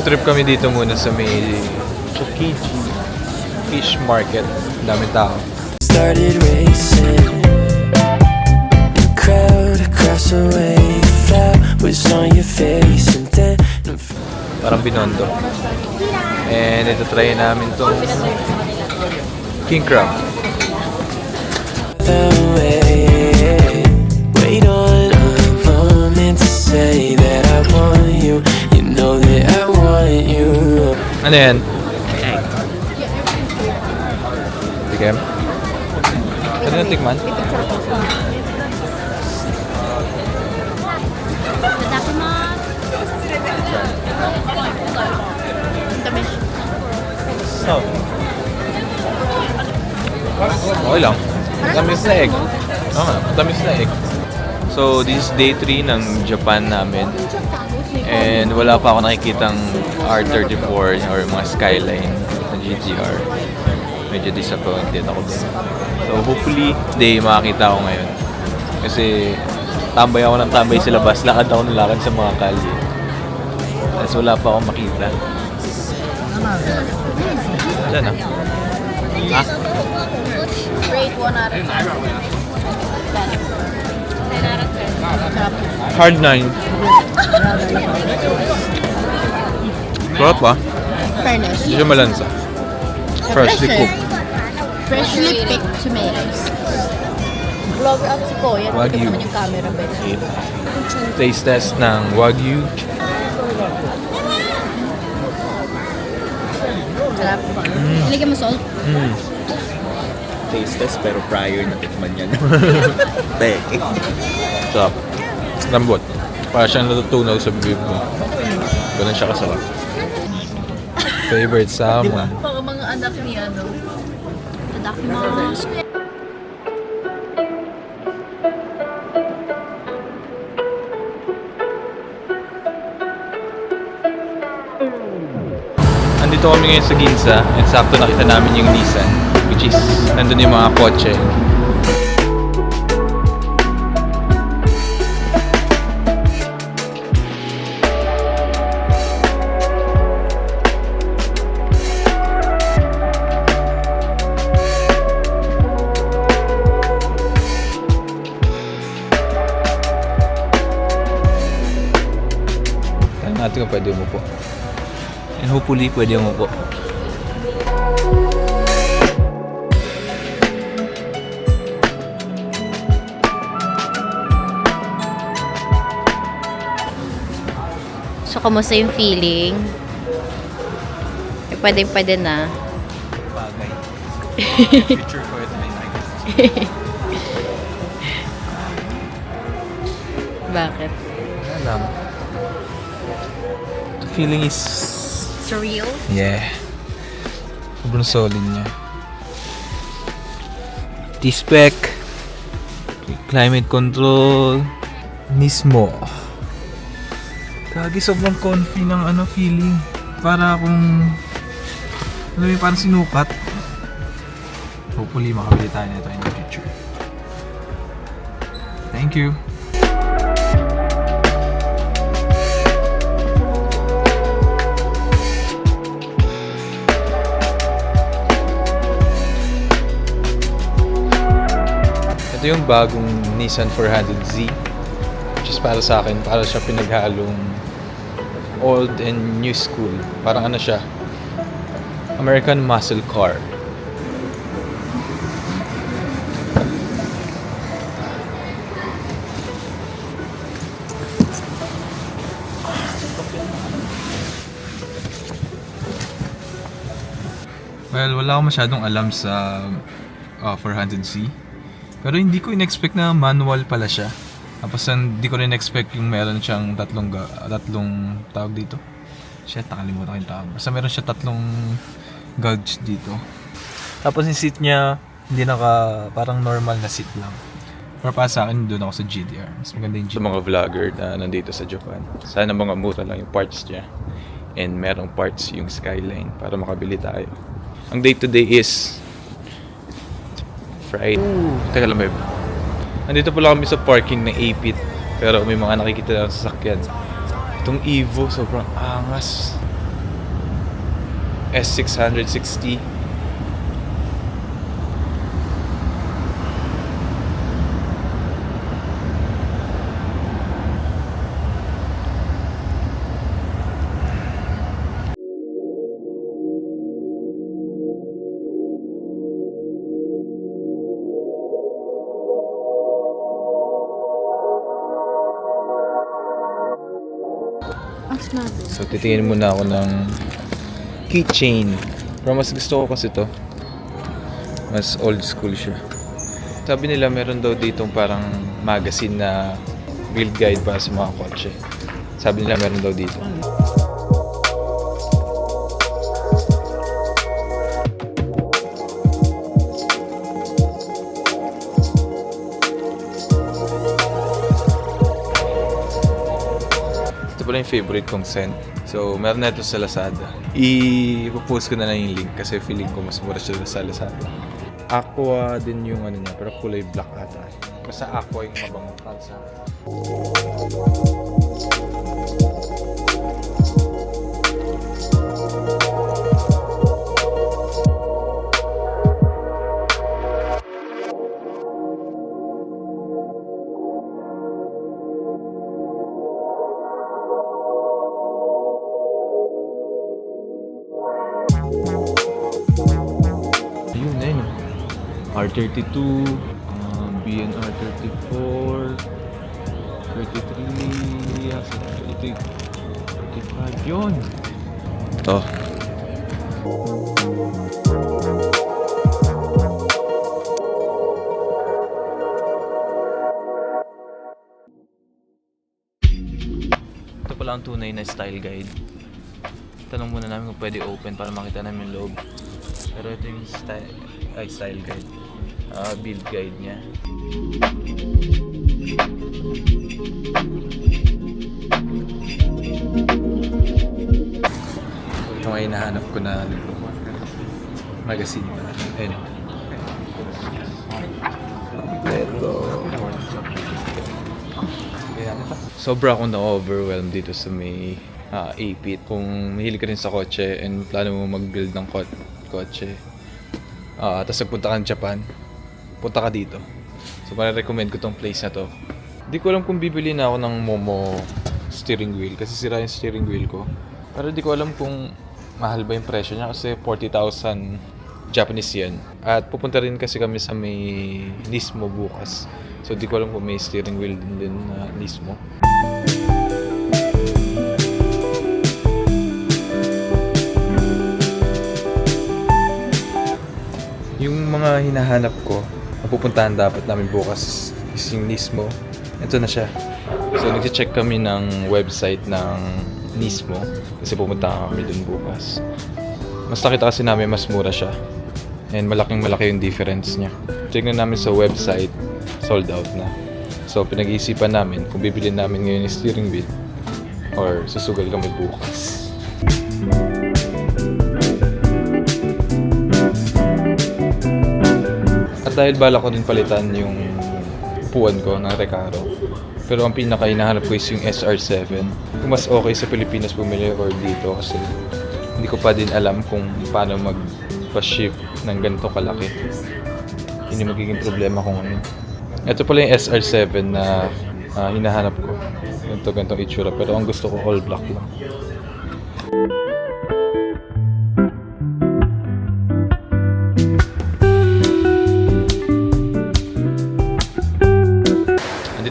trip kami dito muna sa may Tsukiji Fish Market. Daming tao. Started racing. The crowd across the way. Flat was on your face and then Parang Binondo. And ito try namin tong king crab. the way. Wait on a moment to say that I want you. You know that I want you. Ano yan? Tikem? Pwede na tikman? Oh. Okay lang. Tamis na egg. Oo nga, tamis na egg. So, this is day 3 ng Japan namin. And wala pa ako nakikitang R34 or mga skyline na GTR. Medyo disappointed ako dun. So, hopefully, day makakita ako ngayon. Kasi, tambay ako ng tambay sa labas. Lakad ako ng lakad sa mga kalye. Tapos wala pa akong makita. Diyan ah. Ha? Rate 1 out of 10. 10. 10 out of 10. Hard 9. Sarap ba? Fairness. Hindi siya malansa. Freshly cooked. Freshly picked tomatoes. Vlog out si Koya. Wagyu. Naman yung camera ba? Taste test ng Wagyu. Sarap. Nilagyan mo salt? Taste test pero prior na tikman yan. Peke. Sarap. Lambot. Para siyang natutunaw sa bibig mo. Ganun siya kasarap. Favorite salmon. Baka mga anak ni ano. Tadakimasu. Andito kami ngayon sa Ginza. And sakto nakita namin yung Nissan. Which is, nandun yung mga kotse. Tanong natin kung pwede umupo. And hopefully, pwede umupo. So, kamusta yung feeling? Eh, pwede na. Bagay. Future ko ito may Bakit? Wala lang. The feeling is... Surreal? Yeah. Sobrang solid niya. T-spec. Climate control. Nismo. Kagi sobrang comfy ng feeling. Para akong... Alam mo, parang sinukat. Hopefully makabili tayo nito in the future. Thank you. Ito yung bagong Nissan 400Z, which is para sa akin, para siya pinaghalong old and new school. Parang ano siya, American muscle car. Well, wala akong masyadong alam sa 400Z. Pero hindi ko in-expect na manual pala siya. Tapos hindi ko rin expect yung meron siyang tatlong tawag dito. Shit, nakalimutan ko yung tawag. Basta meron siya tatlong gauge dito. Tapos yung seat niya, hindi parang normal na seat lang. Pero para sa akin, doon ako sa GTR. Mas maganda yung GTR. Mga vlogger na nandito sa Japan. Sana mga mura lang yung parts niya. And merong parts yung Skyline para makabili tayo. Ang day to day is Friday. Teka lang, babe. Nandito pala kami sa parking ng Apit. Pero may mga nakikita lang sa sasakyan. Itong Evo, sobrang angas. S660. So, titingin muna ako ng keychain. Pero mas gusto ko kasi to. Mas old school siya. Sabi nila meron daw ditong parang magazine na build guide para sa mga kotse. Sabi nila meron daw dito. Pala yung favorite kong scent. So, meron na ito sa Lazada. I-post ko na lang yung link kasi feeling ko mas mura siya sa Lazada. Aqua din yung ano niya, pero kulay black ata. Basta aqua yung mabang kansa. R32, BNR 34, 33, 35 yun. Ito. Ito pala ang tunay na style guide. Tanong muna namin kung pwede open para makita namin yung loob. Pero ito yung style guide. Build guide niya. Ito nga hinahanap ko na magazine. Ayun. Ito. Sobra akong na-overwhelmed dito sa may A-Pit. Kung mahilig ka rin sa kotse and plano mo mag-build ng kotse, tapos nagpunta ka ng Japan, punta ka dito. So, recommend ko tong place na to. Di ko alam kung bibili na ako ng Momo steering wheel kasi sira yung steering wheel ko. Pero di ko alam kung mahal ba yung presyo niya kasi 40,000 Japanese yen. At pupunta rin kasi kami sa may Nismo bukas. So, di ko alam kung may steering wheel din na Nismo. Yung mga hinahanap ko, napupuntahan dapat namin bukas is yung Nismo. Ito na siya. So, nag-check kami ng website ng Nismo kasi pupunta kami dun bukas. Mas nakita kasi namin mas mura siya. And malaking-malaki yung difference niya. Tignan namin sa website, sold out na. So, pinag-iisipan namin kung bibili namin ngayon yung steering wheel or susugal kami bukas. Dahil bala ko din palitan yung upuan ko ng Recaro. Pero ang pinaka-hinahanap ko is yung SR7. Kung mas okay sa Pilipinas bumili or dito kasi hindi ko pa din alam kung paano mag-ship ng ganito kalaki. Hindi magiging problema kung ano. Ito pala yung SR7 na hinahanap ko. Ganitong itsura. Pero ang gusto ko all black lang.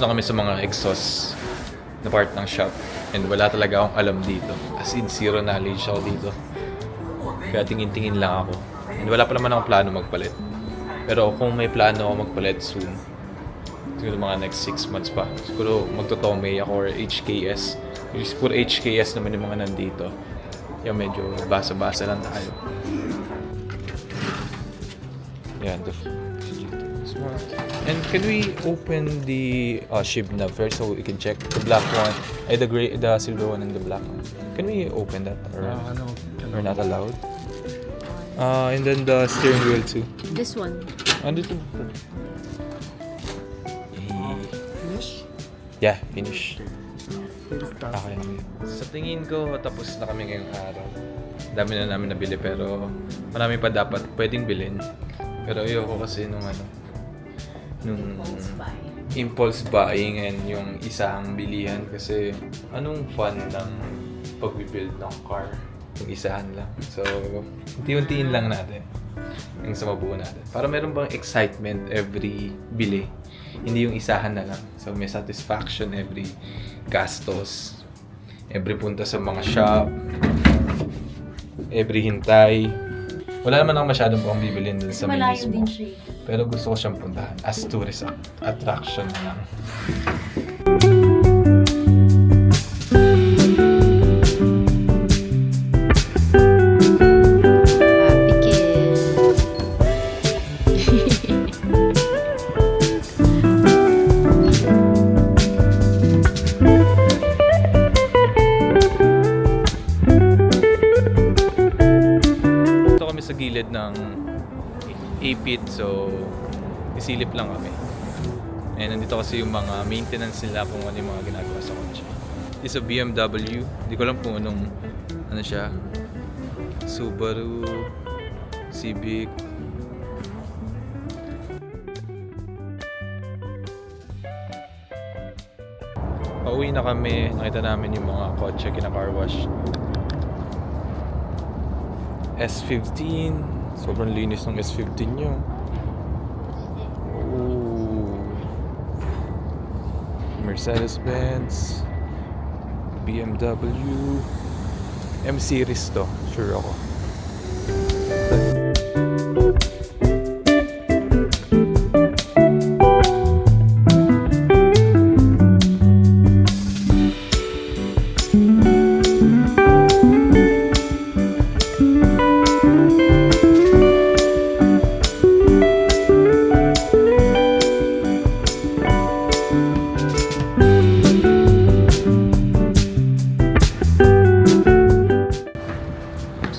Lang kami sa mga exhaust na part ng shop and wala talaga akong alam dito, as in zero knowledge ako dito, kaya tingin-tingin lang ako and wala pa naman akong plano magpalit, pero kung may plano ako magpalit soon, siguro mga next 6 months pa, siguro magto-Tomei ako or HKS, siguro HKS naman yung mga nandito, yung medyo basa-basa lang tayo. Yan, smart. And can we open the shib nav first so we can check the black one, the silver one and the black one? Can we open that or not allowed? And then the steering wheel too. This one. Dito. Finish? Yeah, finish. Okay. Sa tingin ko, tapos na kami ngayong araw. Dami na namin nabili pero marami pa dapat pwedeng bilhin. Pero ayoko kasi nung impulse buying and yung isang bilihan kasi anong fun ng pag-build ng car yung isahan lang. So, unti-untiin lang natin yung sa mabuo natin. Para meron bang excitement every bili. Hindi yung isahan na lang. So, may satisfaction every gastos. Every punta sa mga shop. Every hintay. Wala naman ako masyadong pang bibilin dun sa Malayo mismo. din siya. Pero gusto ko siyang puntahan as tourist attraction na lang. Happy kid. Ito kami sa gilid ng A-pit, so isilip lang kami. And nandito kasi yung mga maintenance nila kung ano yung mga ginagawa sa kotse. It's a BMW. Hindi ko alam kung anong ano siya. Subaru Civic. Pauwi na kami. Nakita namin yung mga kotse kina-car wash. S15. Sobrang linis ng S15 nyo. Ooh. Mercedes-Benz. BMW. M-Series to. Sure ako.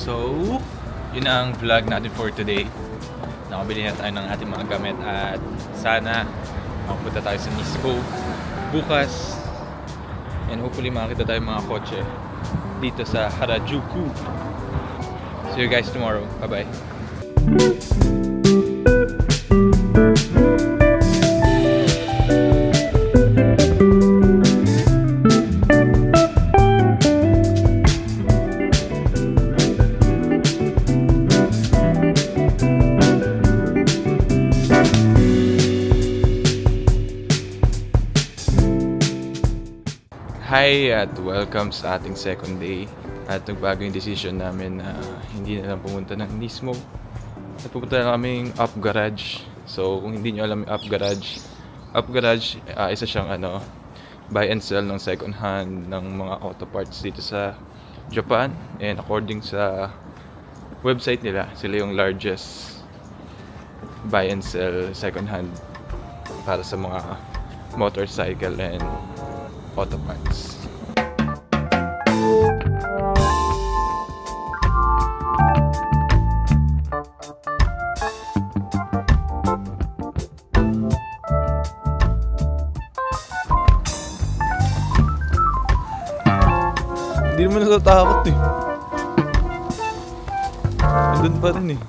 So, yun ang vlog natin for today. Nakabili na tayo ng ating mga gamit at sana makapunta tayo sa Nisco bukas. And hopefully makakita tayo mga kotse dito sa Harajuku. See you guys tomorrow. Bye-bye. Hi at welcome sa ating second day. At nagbago yung decision namin na hindi na lang pumunta ng Nismo. At pupunta na kaming Up Garage. So kung hindi nyo alam yung Up Garage, isa siyang buy and sell ng second hand ng mga auto parts dito sa Japan. And according sa website nila, sila yung largest buy and sell second hand para sa mga motorcycle and auto parts. Hindi naman natatakot eh. Nandun pa rin eh.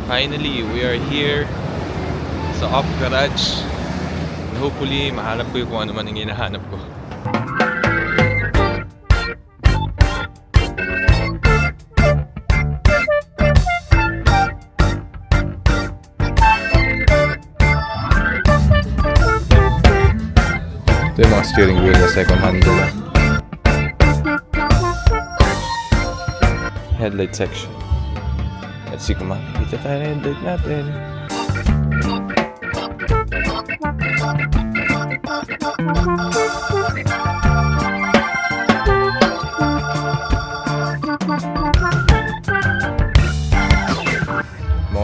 Finally, we are here sa Up Garage. And hopefully, mahanap ko yung kung ano man ang hinahanap ko. Ito yung mga steering wheel na second hand nila. Headlight section. Let's see kung makikita tayo na headlight natin.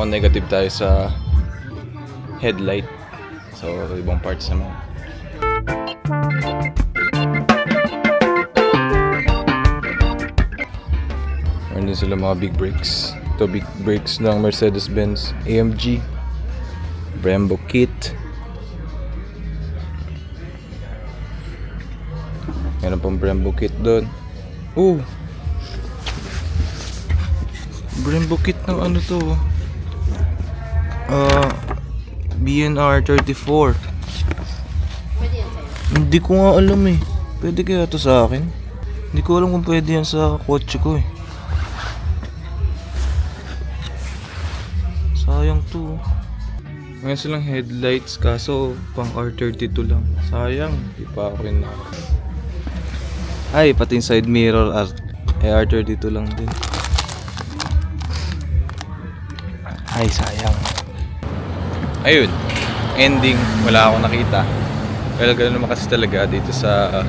ako negative tayo sa headlight. So, ibang parts naman. Meron din sila mga big brakes. Ito big brakes ng Mercedes-Benz AMG Brembo kit. Meron pang Brembo kit doon. Brembo kit ng ano to? BNR 34. Hindi ko nga alam eh. Pwede kaya to sa akin? Hindi ko alam kung pwede yan sa kotse ko eh. Sayang to. Ngayon silang headlights kaso pang R32 lang. Sayang. Di pa ako yun na. Ay, pati yung side mirror R32 lang din. Ay, sayang. Ayun. Ending. Wala akong nakita. Well, gano'n naman kasi talaga dito sa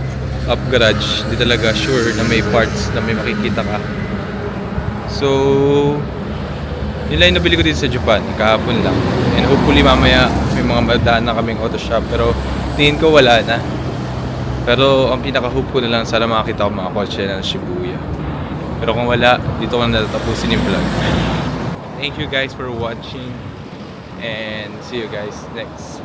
up garage. Di talaga sure na may parts na may makikita ka. So, yun lang yung nabili ko dito sa Japan. Kahapon lang. And hopefully mamaya may mga madaan na kaming auto shop. Pero tingin ko wala na. Pero ang pinaka-hope ko na lang sana makakita ko mga kotse ng Shibuya. Pero kung wala, dito ko na natatapusin yung vlog. Thank you guys for watching. And see you guys next